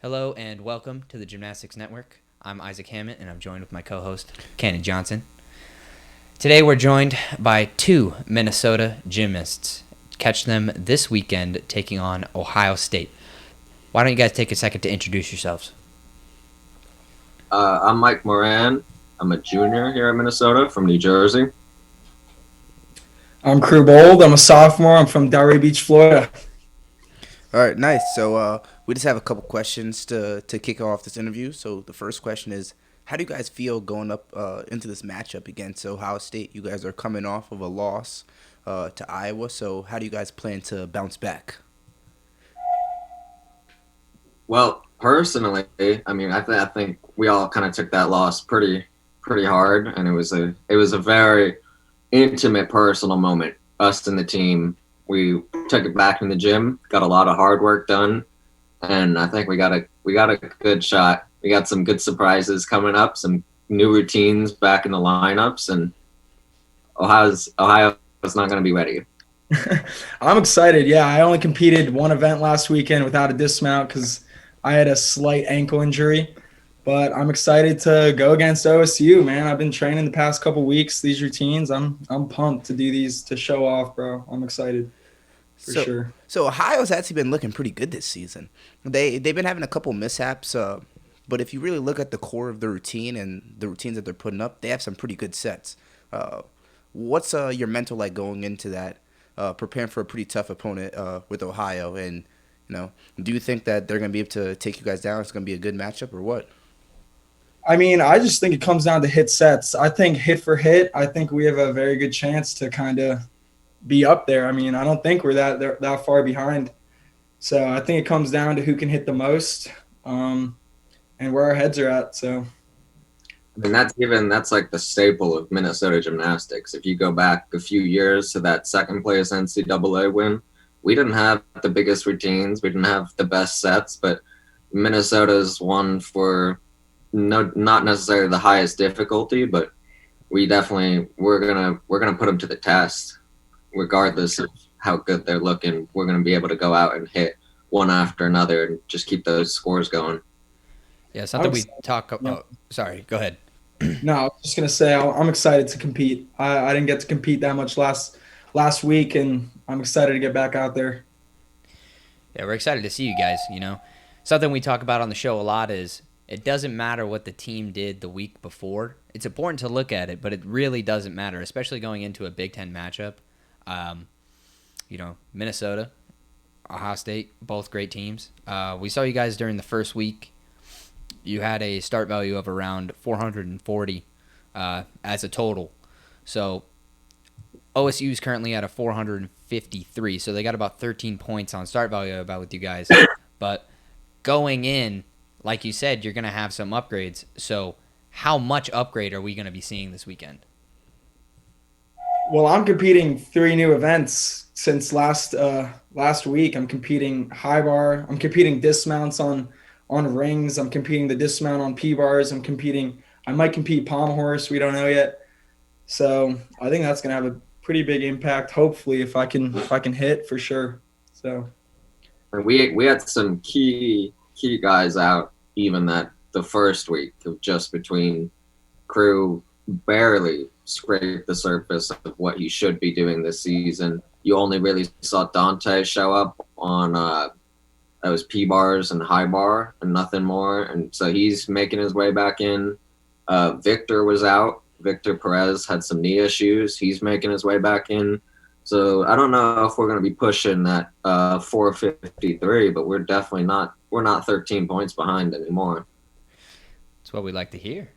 Hello and welcome to the Gymnastics Network. I'm Isaac Hammett and I'm joined with my co-host, Cannon Johnson. Today we're joined by two Minnesota gymnasts. Catch them this weekend taking on Ohio State. Why don't you guys take a second to introduce yourselves? I'm Mike Moran. I'm a junior here in Minnesota from New Jersey. I'm Crew Bold. I'm a sophomore. I'm from Delray Beach, Florida. All right, nice. So we just have a couple questions to kick off this interview. So the first question is, how do you guys feel going up into this matchup against Ohio State? You guys are coming off of a loss to Iowa. So how do you guys plan to bounce back? Well, personally, I think we all kind of took that loss pretty hard, and it was a very intimate, personal moment. Us and the team, we took it back in the gym, got a lot of hard work done, and I think we got a good shot. We got some good surprises coming up, some new routines back in the lineups, and Ohio's not going to be ready. I'm excited. Yeah, I only competed one event last weekend without a dismount because I had a slight ankle injury. But I'm excited to go against OSU, man. I've been training the past couple weeks, these routines. I'm pumped to do these to show off, bro. I'm excited for So sure. so Ohio's actually been looking pretty good this season. They've been having a couple mishaps, but if you really look at the core of the routine and the routines that they're putting up, they have some pretty good sets. Uh, what's your mental like going into that, preparing for a pretty tough opponent with Ohio? And do you think that they're gonna be able to take you guys down? It's gonna be a good matchup, or what? I mean, I just think it comes down to hit sets. I think hit for hit, I think we have a very good chance to kind of be up there. I mean, I don't think we're that far behind. So I think it comes down to who can hit the most, and where our heads are at. So I mean, that's like the staple of Minnesota gymnastics. If you go back a few years to that second place NCAA win, we didn't have the biggest routines, we didn't have the best sets, but Minnesota's won for not necessarily the highest difficulty, but we're gonna put them to the test, regardless of how good they're looking. We're gonna be able to go out and hit one after another and just keep those scores going. Yeah, I'm something we excited. talk Yeah. about. Sorry, go ahead. No, I was just gonna say I'm excited to compete. I didn't get to compete that much last week, and I'm excited to get back out there. Yeah, we're excited to see you guys. Something we talk about on the show a lot is it doesn't matter what the team did the week before. It's important to look at it, but it really doesn't matter, especially going into a Big Ten matchup. Um, Minnesota, Ohio State, both great teams. We saw you guys during the first week. You had a start value of around 440 as a total. So OSU is currently at a 453, so they got about 13 points on start value about with you guys. But going in, like you said, you're going to have some upgrades. So how much upgrade are we going to be seeing this weekend? Well, I'm competing three new events since last week. I'm competing high bar. I'm competing dismounts on rings. I'm competing the dismount on P bars. I'm competing. I might compete palm horse. We don't know yet. So I think that's gonna have a pretty big impact. Hopefully, if I can hit for sure. So And we had some key guys out even that the first week of just between crew barely scraped the surface of what he should be doing this season. You only really saw Dante show up on those P bars and high bar and nothing more, and so he's making his way back in. Victor was out. Victor Perez had some knee issues. He's making his way back in. So I don't know if we're going to be pushing that 453, but we're definitely not. We're not 13 points behind anymore. That's what we like to hear.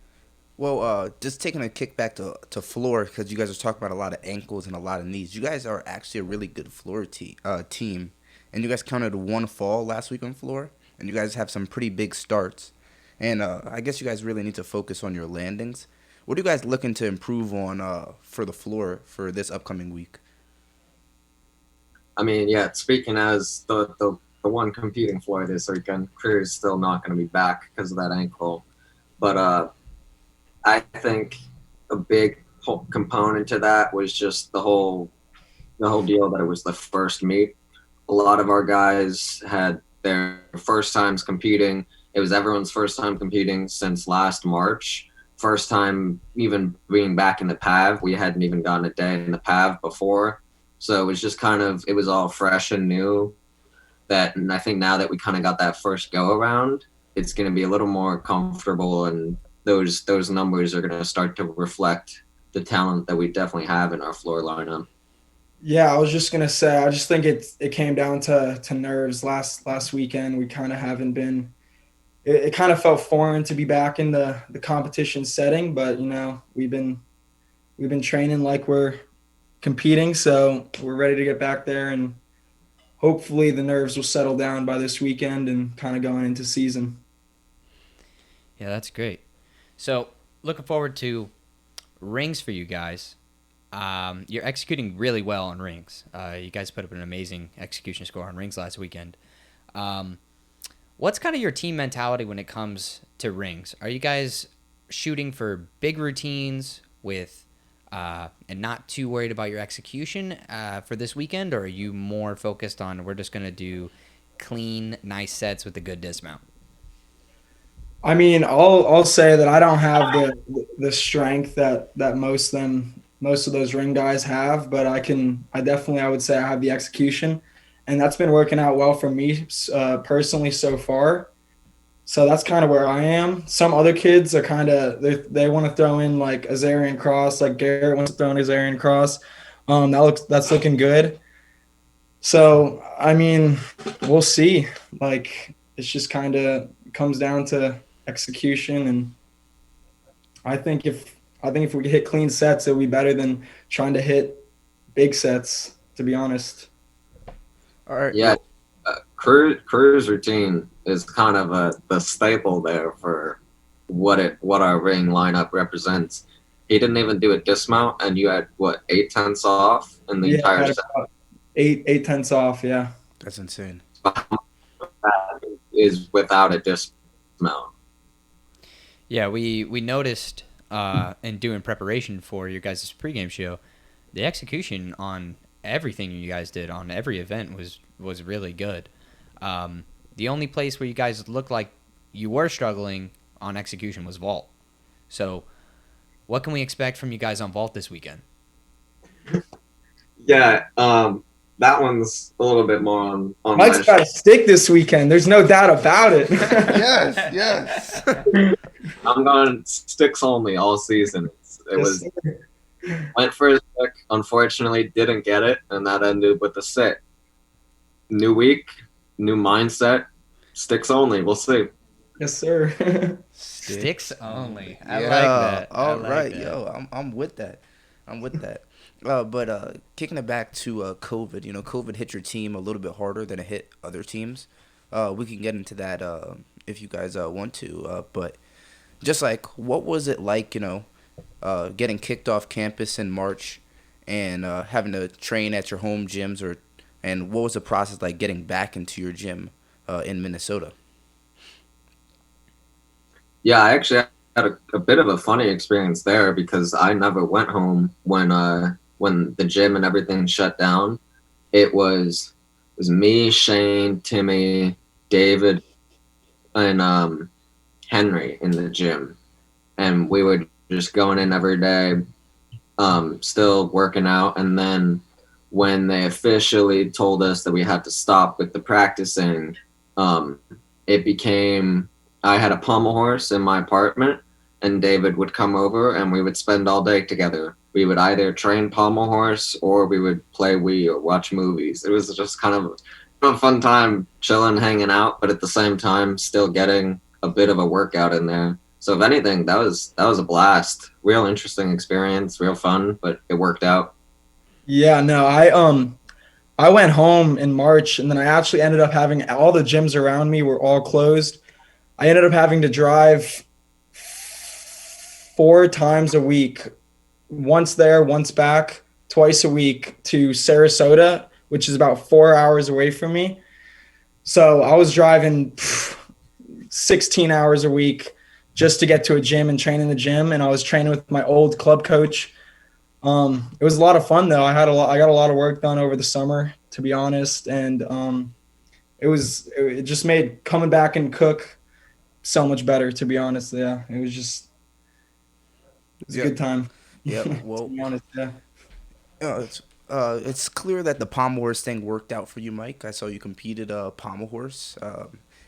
Well, just taking a kick back to floor because you guys are talking about a lot of ankles and a lot of knees. You guys are actually a really good team, and you guys counted one fall last week on floor, and you guys have some pretty big starts. And I guess you guys really need to focus on your landings. What are you guys looking to improve on for the floor for this upcoming week? I mean, yeah. Speaking as the one competing floor this weekend, Crew's still not going to be back because of that ankle. But I think a big component to that was just the whole deal that it was the first meet. A lot of our guys had their first times competing. It was everyone's first time competing since last March. First time even being back in the PAV. We hadn't even gotten a day in the PAV before. So it was just it was all fresh and new. And I think now that we kind of got that first go around, it's going to be a little more comfortable, and those numbers are going to start to reflect the talent that we definitely have in our floor lineup. Yeah, I was just gonna say, I just think it came down to nerves last weekend. We kind of haven't been. It kind of felt foreign to be back in the competition setting, but we've been training like we're competing, so we're ready to get back there, and hopefully the nerves will settle down by this weekend and kind of going into season. Yeah, that's great. So, looking forward to rings for you guys. You're executing really well on rings. You guys put up an amazing execution score on rings last weekend. What's kind of your team mentality when it comes to rings? Are you guys shooting for big routines with and not too worried about your execution for this weekend, or are you more focused on we're just going to do clean, nice sets with a good dismount? I mean, I'll say that I don't have the strength that most of those ring guys have, but I would say I have the execution, and that's been working out well for me personally so far. So that's kind of where I am. Some other kids are they want to throw in like Azarian cross, like Garrett wants to throw in Azarian cross. That's looking good. So I mean, we'll see. Like it's just kind of comes down to execution, and I think if we could hit clean sets, it'll be better than trying to hit big sets. To be honest. All right. Yeah, Crew's routine is kind of the staple there for what our ring lineup represents. He didn't even do a dismount, and you had what 8/10 off in the Yeah, I entire had set. about eight tenths off. Yeah. That's insane. Is without a dismount. Yeah, we noticed in doing preparation for your guys' pregame show, the execution on everything you guys did on every event was really good. The only place where you guys looked like you were struggling on execution was vault. So, what can we expect from you guys on vault this weekend? Yeah, that one's a little bit more on Mike's got a stick this weekend. There's no doubt about it. Yes, yes. I'm going sticks only all season. Went for a stick, unfortunately didn't get it, and that ended with a sit. New week, new mindset, sticks only. We'll see. Yes, sir. Sticks only. I Yeah, like that. all right, yo, I'm with that. I'm with that. But kicking it back to COVID, COVID hit your team a little bit harder than it hit other teams. We can get into that if you guys want to. But just like, what was it like, getting kicked off campus in March and having to train at your home gyms, and what was the process like getting back into your gym in Minnesota? Yeah, I actually had a bit of a funny experience there because I never went home when the gym and everything shut down. It was me, Shane, Timmy, David, and Henry in the gym, and we were just going in every day, still working out. And then when they officially told us that we had to stop with the practicing, it became I had a pommel horse in my apartment, and David would come over and we would spend all day together. We would either train pommel horse or we would play Wii or watch movies. It was just kind of a fun time chilling, hanging out, but at the same time still getting a bit of a workout in there. So if anything, that was a blast. Real interesting experience, real fun, but it worked out. Yeah, no, I went home in March, and then I actually ended up having all the gyms around me were all closed. I ended up having to drive 4 times a week, once there, once back, twice a week to Sarasota, which is about 4 hours away from me. So I was driving 16 hours a week just to get to a gym and train in the gym. And I was training with my old club coach. It was a lot of fun though. I got a lot of work done over the summer, to be honest. And it just made coming back and cook so much better, to be honest. Yeah, it was a Yeah. good time. Yeah. To Well, be honest, yeah. it's clear that the pommel horse thing worked out for you, Mike. I saw you competed pommel horse,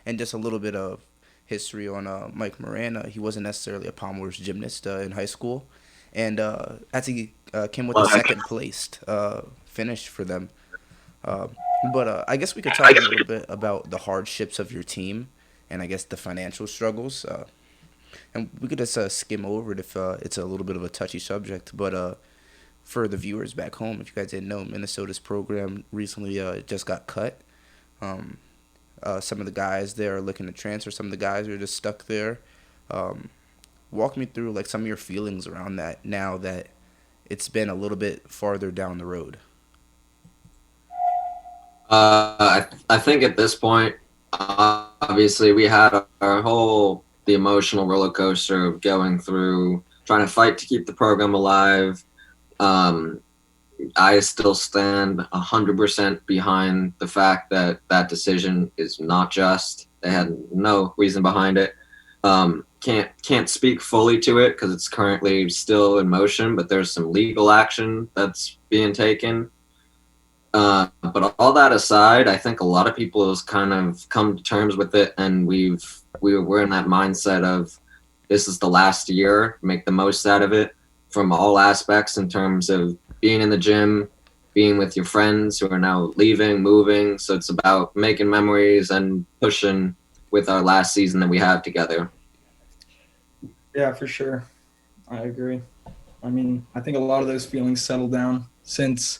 and just a little bit of history on Mike Moran. He wasn't necessarily a pommel horse gymnast in high school, and as he came with a second placed finish for them. Uh, but I guess we could talk a little bit about the hardships of your team, and I guess the financial struggles. And we could just skim over it if it's a little bit of a touchy subject, but for the viewers back home, if you guys didn't know, Minnesota's program recently just got cut. Um, some of the guys there are looking to transfer. Some of the guys are just stuck there. Um, Walk me through like some of your feelings around that now that it's been a little bit farther down the road. I think at this point, obviously, we had the emotional roller coaster of going through trying to fight to keep the program alive. Um, I still stand 100% behind the fact that that decision is not just. They had no reason behind it. Can't speak fully to it because it's currently still in motion, but there's some legal action that's being taken. But all that aside, I think a lot of people have kind of come to terms with it, and we're in that mindset of this is the last year, make the most out of it from all aspects in terms of being in the gym, being with your friends who are now leaving, moving. So it's about making memories and pushing with our last season that we have together. Yeah, for sure. I agree. I mean, I think a lot of those feelings settled down since,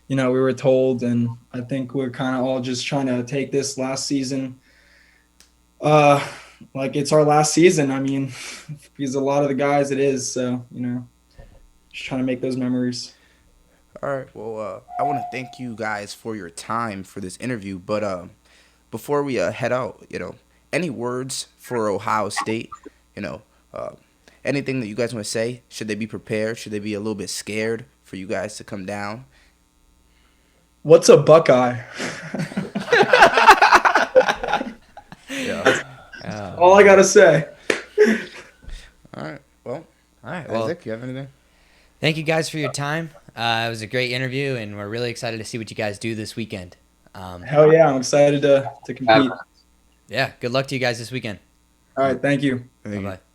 we were told, and I think we're kind of all just trying to take this last season like it's our last season. I mean, because a lot of the guys it is, so, just trying to make those memories. All right. Well, I want to thank you guys for your time for this interview. But before we head out, any words for Ohio State? You know, uh, anything that you guys want to say? Should they be prepared? Should they be a little bit scared for you guys to come down? What's a Buckeye? Yeah. That's all I got to say. All right. Well, All right. Well, Isaac, you have anything? thank you guys for your time. It was a great interview, and we're really excited to see what you guys do this weekend. Hell yeah, I'm excited to compete. Yeah, good luck to you guys this weekend. All right, thank you. Thank you. Bye-bye.